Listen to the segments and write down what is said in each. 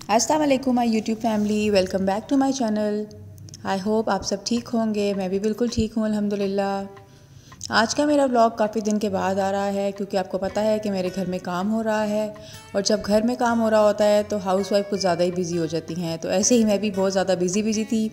अस्सलाम वालेकुम my YouTube family, welcome back to my channel. I hope आप सब ठीक होंगे। मैं भी बिल्कुल ठीक हूँ अल्हम्दुलिल्लाह। आज का मेरा व्लॉग काफ़ी दिन के बाद आ रहा है क्योंकि आपको पता है कि मेरे घर में काम हो रहा है और जब घर में काम हो रहा होता है तो हाउसवाइफ कुछ ज़्यादा ही बिज़ी हो जाती हैं। तो ऐसे ही मैं भी बहुत ज़्यादा बिज़ी थी,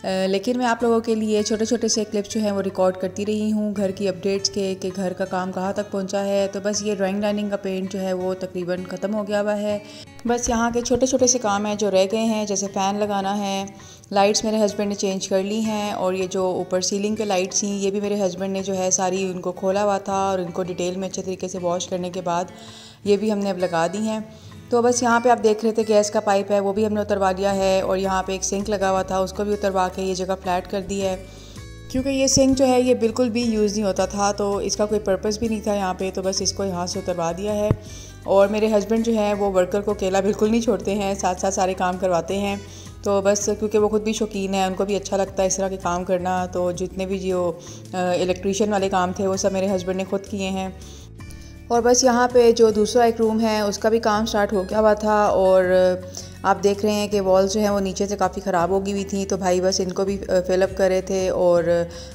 लेकिन मैं आप लोगों के लिए छोटे छोटे से क्लिप्स जो हैं वो रिकॉर्ड करती रही हूँ घर की अपडेट्स के कि घर का काम कहाँ तक पहुँचा है। तो बस ये ड्राइंग डाइनिंग का पेंट जो है वो तकरीबन ख़त्म हो गया हुआ है। बस यहाँ के छोटे छोटे से काम हैं जो रह गए हैं, जैसे फ़ैन लगाना है। लाइट्स मेरे हस्बैंड ने चेंज कर ली हैं और ये जो ऊपर सीलिंग पे लाइट्स थी ये भी मेरे हस्बैंड ने जो है सारी उनको खोला हुआ था और इनको डिटेल में अच्छे तरीके से वॉश करने के बाद ये भी हमने अब लगा दी हैं। तो बस यहाँ पे आप देख रहे थे गैस का पाइप है वो भी हमने उतरवा दिया है और यहाँ पे एक सिंक लगा हुआ था उसको भी उतरवा के ये जगह फ्लैट कर दी है क्योंकि ये सिंक जो है ये बिल्कुल भी यूज़ नहीं होता था, तो इसका कोई पर्पस भी नहीं था यहाँ पे। तो बस इसको यहाँ से उतरवा दिया है और मेरे हस्बैंड जो है वो वर्कर को अकेला बिल्कुल नहीं छोड़ते हैं, साथ साथ सारे काम करवाते हैं। तो बस क्योंकि वो खुद भी शौकीन है, उनको भी अच्छा लगता है इस तरह के काम करना, तो जितने भी जो इलेक्ट्रीशियन वाले काम थे वो सब मेरे हस्बैंड ने खुद किए हैं। और बस यहाँ पे जो दूसरा एक रूम है उसका भी काम स्टार्ट हो गया हुआ था और आप देख रहे हैं कि वॉल्स जो हैं वो नीचे से काफ़ी ख़राब हो गई हुई थी, तो भाई बस इनको भी फिलअप कर रहे थे। और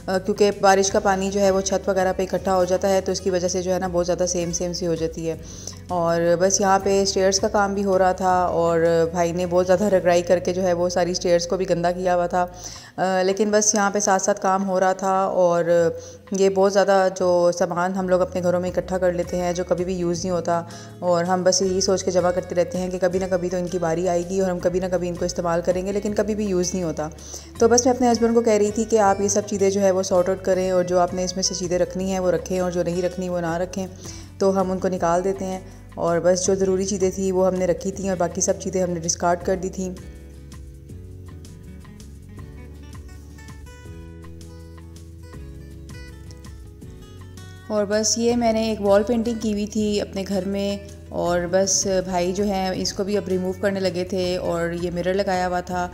क्योंकि बारिश का पानी जो है वो छत वगैरह पे इकट्ठा हो जाता है तो इसकी वजह से जो है ना बहुत ज़्यादा सेम सी हो जाती है। और बस यहाँ पे स्टेयर्स का काम भी हो रहा था और भाई ने बहुत ज़्यादा रगड़ाई करके जो है वो सारी स्टेयर्स को भी गंदा किया हुआ था, लेकिन बस यहाँ पे साथ साथ काम हो रहा था। और ये बहुत ज़्यादा जो सामान हम लोग अपने घरों में इकट्ठा कर लेते हैं जो कभी भी यूज़ नहीं होता और हम बस यही सोच के जमा करते रहते हैं कि कभी ना कभी तो इनकी बारी आएगी और हम कभी ना कभी इनको इस्तेमाल करेंगे, लेकिन कभी भी यूज़ नहीं होता। तो बस मैं अपने हस्बैंड को कह रही थी कि आप ये सब चीज़ें जो है वो सॉर्ट आउट करें और जो आपने इसमें से चीज़ें रखनी हैं वो रखें और जो नहीं रखनी वो ना रखें, तो हम उनको निकाल देते हैं। और बस जो ज़रूरी चीज़ें थी वो हमने रखी थी और बाकी सब चीज़ें हमने डिस्कार्ड कर दी थी। और बस ये मैंने एक वॉल पेंटिंग की हुई थी अपने घर में और बस भाई जो है इसको भी अब रिमूव करने लगे थे और ये मिरर लगाया हुआ था।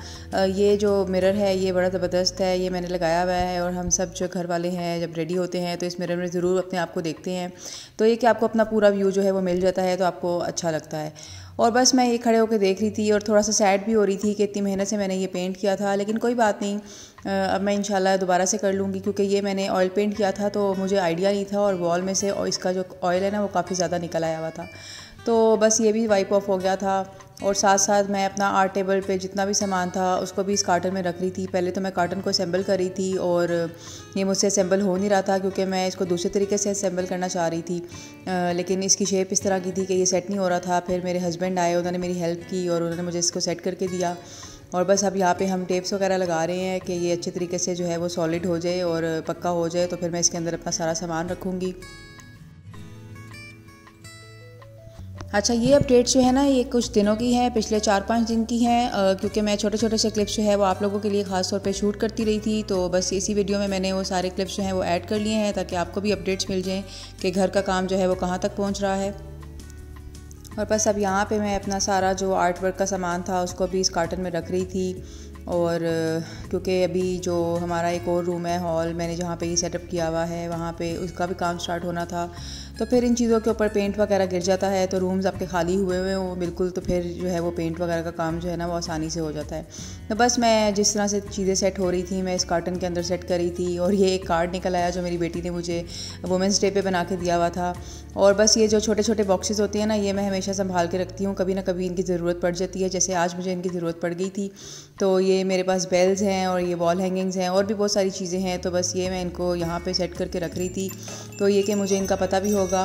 ये जो मिरर है ये बड़ा ज़बरदस्त है, ये मैंने लगाया हुआ है और हम सब जो घर वाले हैं जब रेडी होते हैं तो इस मिरर में ज़रूर अपने आप को देखते हैं, तो ये कि आपको अपना पूरा व्यू जो है वो मिल जाता है तो आपको अच्छा लगता है। और बस मैं ये खड़े होकर देख रही थी और थोड़ा सा सैड भी हो रही थी कि इतनी मेहनत से मैंने ये पेंट किया था, लेकिन कोई बात नहीं, अब मैं इंशाल्लाह दोबारा से कर लूँगी क्योंकि ये मैंने ऑयल पेंट किया था तो मुझे आइडिया नहीं था और वॉल में से और इसका जो ऑयल है ना वो काफ़ी ज़्यादा निकल आया हुआ था। तो बस ये भी वाइप ऑफ हो गया था और साथ साथ मैं अपना आर्ट टेबल पे जितना भी सामान था उसको भी इस कार्टन में रख रही थी। पहले तो मैं कार्टन को असेंबल कर रही थी और ये मुझसे असेंबल हो नहीं रहा था क्योंकि मैं इसको दूसरे तरीके से असेंबल करना चाह रही थी, लेकिन इसकी शेप इस तरह की थी कि ये सेट नहीं हो रहा था। फिर मेरे हस्बैंड आए, उन्होंने मेरी हेल्प की और उन्होंने मुझे इसको सेट करके दिया। और बस अब यहाँ पे हम टेप्स वगैरह लगा रहे हैं कि ये अच्छे तरीके से जो है वो सॉलिड हो जाए और पक्का हो जाए, तो फिर मैं इसके अंदर अपना सारा सामान रखूँगी। अच्छा, ये अपडेट्स जो है ना ये कुछ दिनों की हैं, पिछले 4-5 दिन की हैं, क्योंकि मैं छोटे छोटे से क्लिप्स जो है वो आप लोगों के लिए ख़ास तौर पे शूट करती रही थी, तो बस इसी वीडियो में मैंने वो सारे क्लिप्स जो हैं वो ऐड कर लिए हैं ताकि आपको भी अपडेट्स मिल जाएँ कि घर का काम जो है वो कहाँ तक पहुँच रहा है। और बस अब यहाँ पे मैं अपना सारा जो आर्ट वर्क का सामान था उसको भी इस कार्टन में रख रही थी। और क्योंकि अभी जो हमारा एक और रूम है हॉल मैंने जहाँ पे ये सेटअप किया हुआ है वहाँ पे उसका भी काम स्टार्ट होना था, तो फिर इन चीज़ों के ऊपर पेंट वगैरह गिर जाता है तो रूम्स आपके खाली हुए हुए हो बिल्कुल, तो फिर जो है वो पेंट वगैरह का काम जो है ना वो आसानी से हो जाता है। तो बस मैं जिस तरह से चीज़ें सेट हो रही थी मैं इस कार्टन के अंदर सेट कर रही थी और ये एक कार्ड निकल आया जो मेरी बेटी ने मुझे वुमेंस डे पे बना के दिया हुआ था। और बस ये जो छोटे छोटे बॉक्सेस होते हैं ना ये मैं हमेशा संभाल के रखती हूँ, कभी ना कभी इनकी ज़रूरत पड़ जाती है, जैसे आज मुझे इनकी ज़रूरत पड़ गई थी। तो ये मेरे पास बेल्स हैं और ये वॉल हैंगिंग्स हैं और भी बहुत सारी चीज़ें हैं, तो बस ये मैं इनको यहाँ पे सेट करके रख रही थी। तो ये कि मुझे इनका पता भी होगा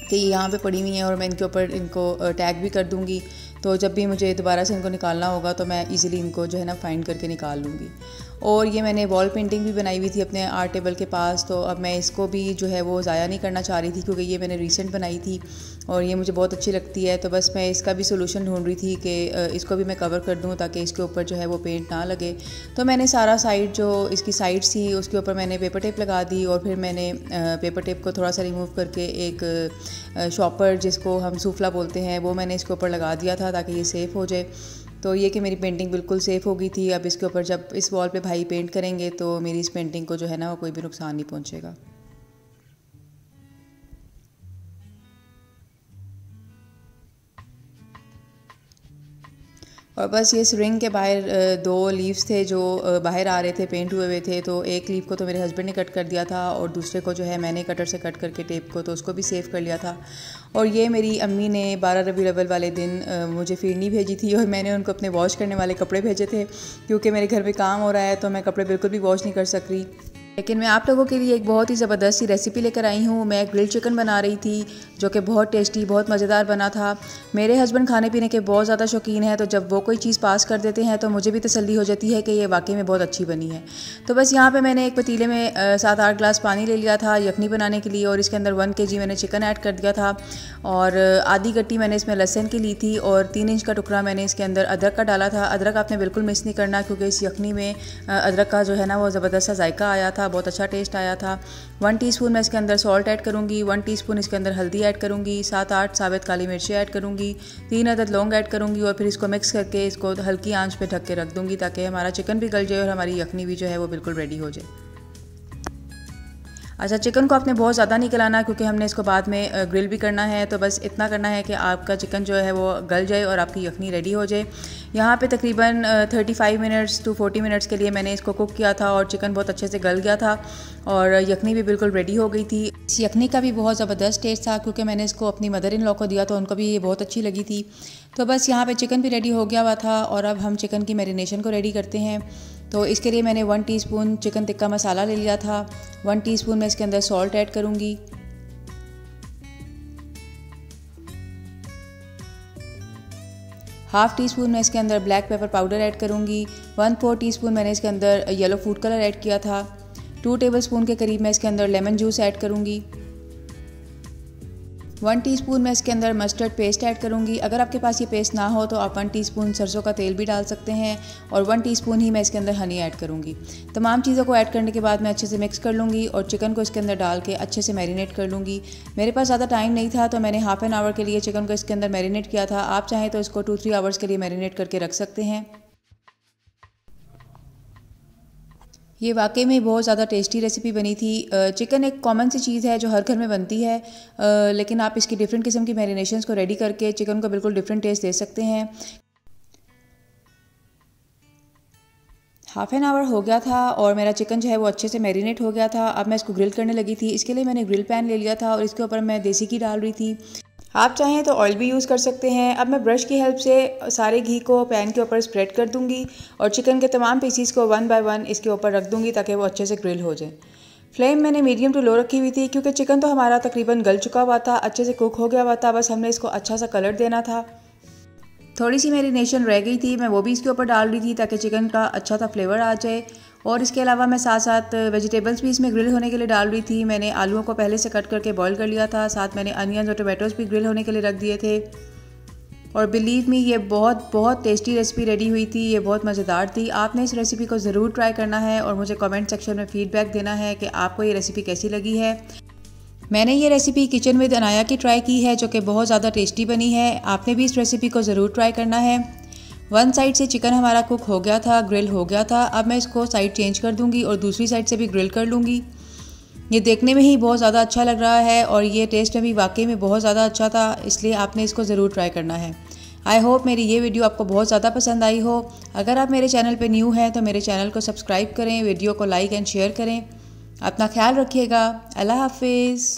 कि ये यहाँ पे पड़ी हुई हैं और मैं इनके ऊपर इनको टैग भी कर दूँगी, तो जब भी मुझे दोबारा से इनको निकालना होगा तो मैं इजीली इनको जो है ना फाइंड करके निकाल लूँगी। और ये मैंने वॉल पेंटिंग भी बनाई हुई थी अपने आर्ट टेबल के पास, तो अब मैं इसको भी जो है वो ज़ाया नहीं करना चाह रही थी क्योंकि ये मैंने रिसेंट बनाई थी और ये मुझे बहुत अच्छी लगती है, तो बस मैं इसका भी सोल्यूशन ढूंढ रही थी कि इसको भी मैं कवर कर दूं ताकि इसके ऊपर जो है वो पेंट ना लगे। तो मैंने सारा साइड जो इसकी साइड्स थी उसके ऊपर मैंने पेपर टेप लगा दी और फिर मैंने पेपर टेप को थोड़ा सा रिमूव करके एक शॉपर जिसको हम सूफला बोलते हैं वो मैंने इसके ऊपर लगा दिया था ताकि ये सेफ़ हो जाए। तो ये कि मेरी पेंटिंग बिल्कुल सेफ़ हो गई थी। अब इसके ऊपर जब इस वॉल पे भाई पेंट करेंगे तो मेरी इस पेंटिंग को जो है ना वो कोई भी नुकसान नहीं पहुंचेगा। और बस ये रिंग के बाहर 2 लीव्स थे जो बाहर आ रहे थे, पेंट हुए हुए थे। तो एक लीव को तो मेरे हस्बैंड ने कट कर दिया था और दूसरे को जो है मैंने कटर से कट करके टेप को तो उसको भी सेव कर लिया था। और ये मेरी अम्मी ने 12 रबीउल अव्वल वाले दिन मुझे फिरनी भेजी थी और मैंने उनको अपने वॉश करने वाले कपड़े भेजे थे, क्योंकि मेरे घर में काम हो रहा है तो मैं कपड़े बिल्कुल भी वॉश नहीं कर सक रही। लेकिन मैं आप लोगों के लिए एक बहुत ही ज़बरदस्त सी रेसिपी लेकर आई हूँ। मैं ग्रिल चिकन बना रही थी जो कि बहुत टेस्टी, बहुत मज़ेदार बना था। मेरे हस्बैंड खाने पीने के बहुत ज़्यादा शौकीन है, तो जब वो कोई चीज़ पास कर देते हैं तो मुझे भी तसल्ली हो जाती है कि ये वाकई में बहुत अच्छी बनी है। तो बस यहाँ पे मैंने एक पतीले में 7-8 ग्लास पानी ले लिया था यखनी बनाने के लिए, और इसके अंदर 1 kg मैंने चिकन ऐड कर दिया था, और आधी गट्टी मैंने इसमें लहसुन की ली थी, और 3 इंच का टुकड़ा मैंने इसके अंदर अदरक का डाला था। अदरक आपने बिल्कुल मिस नहीं करना, क्योंकि इस यखनी में अदरक का जो है ना वो ज़बरदस्त सा जायका आया था, बहुत अच्छा टेस्ट आया था। 1 टीस्पून मैं इसके अंदर सॉल्ट ऐड करूँगी, 1 टीस्पून इसके अंदर हल्दी ऐड करूँगी, 7-8 साबित काली मिर्ची ऐड करूँगी, 3 अदद लौंग ऐड करूँगी, और फिर इसको मिक्स करके इसको हल्की आंच पे ढक के रख दूँगी ताकि हमारा चिकन भी गल जाए और हमारी यखनी भी जो है वो बिल्कुल रेडी हो जाए। अच्छा, चिकन को आपने बहुत ज़्यादा नहीं गलाना, क्योंकि हमने इसको बाद में ग्रिल भी करना है। तो बस इतना करना है कि आपका चिकन जो है वो गल जाए और आपकी यखनी रेडी हो जाए। यहाँ पे तकरीबन 35 मिनट्स टू 40 मिनट्स के लिए मैंने इसको कुक किया था, और चिकन बहुत अच्छे से गल गया था और यखनी भी बिल्कुल रेडी हो गई थी। इस यखनी का भी बहुत ज़बरदस्त टेस्ट था, क्योंकि मैंने इसको अपनी मदर इन लॉ को दिया तो उनको भी ये बहुत अच्छी लगी थी। तो बस यहाँ पर चिकन भी रेडी हो गया हुआ था, और अब हम चिकन की मैरिनेशन को रेडी करते हैं। तो इसके लिए मैंने 1 टीस्पून चिकन टिक्का मसाला ले लिया था, 1 टीस्पून मैं इसके अंदर सॉल्ट ऐड करूँगी, हाफ़ टीस्पून मैं इसके अंदर ब्लैक पेपर पाउडर ऐड करूँगी, 1/4 टीस्पून मैंने इसके अंदर येलो फूड कलर ऐड किया था, 2 टेबलस्पून के करीब मैं इसके अंदर लेमन जूस ऐड करूँगी, 1 टीस्पून मैं इसके अंदर मस्टर्ड पेस्ट ऐड करूँगी। अगर आपके पास ये पेस्ट ना हो तो आप 1 टीस्पून सरसों का तेल भी डाल सकते हैं, और 1 टीस्पून ही मैं इसके अंदर हनी ऐड करूँगी। तमाम चीज़ों को ऐड करने के बाद मैं अच्छे से मिक्स कर लूँगी और चिकन को इसके अंदर डाल के अच्छे से मैरिनेट कर लूँगी। मेरे पास ज़्यादा टाइम नहीं था तो मैंने हाफ़ एन आवर के लिए चिकन को इसके अंदर मैरिनेट किया था। आप चाहें तो इसको 2-3 आवर्स के लिए मैरिनेट करके रख सकते हैं। ये वाकई में बहुत ज़्यादा टेस्टी रेसिपी बनी थी। चिकन एक कॉमन सी चीज़ है जो हर घर में बनती है, लेकिन आप इसकी डिफरेंट किस्म की मैरिनेशंस को रेडी करके चिकन को बिल्कुल डिफरेंट टेस्ट दे सकते हैं। हाफ़ एन आवर हो गया था और मेरा चिकन जो है वो अच्छे से मैरिनेट हो गया था। अब मैं इसको ग्रिल करने लगी थी। इसके लिए मैंने ग्रिल पैन ले लिया था और इसके ऊपर मैं देसी घी डाल रही थी। आप चाहें तो ऑयल भी यूज़ कर सकते हैं। अब मैं ब्रश की हेल्प से सारे घी को पैन के ऊपर स्प्रेड कर दूंगी और चिकन के तमाम पीसीस को 1 बाय 1 इसके ऊपर रख दूंगी ताकि वो अच्छे से ग्रिल हो जाए। फ्लेम मैंने मीडियम टू लो रखी हुई थी क्योंकि चिकन तो हमारा तकरीबन गल चुका हुआ था, अच्छे से कुक हो गया हुआ था। बस हमने इसको अच्छा सा कलर देना था। थोड़ी सी मैरिनेशन रह गई थी, मैं वो भी इसके ऊपर डाल रही थी ताकि चिकन का अच्छा सा फ्लेवर आ जाए। और इसके अलावा मैं साथ साथ वेजिटेबल्स भी इसमें ग्रिल होने के लिए डाल रही थी। मैंने आलूओं को पहले से कट करके बॉईल कर लिया था, साथ मैंने अनियंस और टोमेटोज़ भी ग्रिल होने के लिए रख दिए थे। और बिलीव मी ये बहुत टेस्टी रेसिपी रेडी हुई थी। ये बहुत मज़ेदार थी। आपने इस रेसिपी को ज़रूर ट्राई करना है और मुझे कमेंट सेक्शन में फ़ीडबैक देना है कि आपको ये रेसिपी कैसी लगी है। मैंने ये रेसिपी किचन विद अनाया की ट्राई की है जो कि बहुत ज़्यादा टेस्टी बनी है। आपने भी इस रेसिपी को ज़रूर ट्राई करना है। वन साइड से चिकन हमारा कुक हो गया था, ग्रिल हो गया था। अब मैं इसको साइड चेंज कर दूंगी और दूसरी साइड से भी ग्रिल कर लूँगी। ये देखने में ही बहुत ज़्यादा अच्छा लग रहा है और ये टेस्ट में भी वाकई में बहुत ज़्यादा अच्छा था, इसलिए आपने इसको ज़रूर ट्राई करना है। आई होप मेरी ये वीडियो आपको बहुत ज़्यादा पसंद आई हो। अगर आप मेरे चैनल पर न्यू हैं तो मेरे चैनल को सब्सक्राइब करें, वीडियो को लाइक एंड शेयर करें। अपना ख्याल रखिएगा। अल्लाह हाफिज़।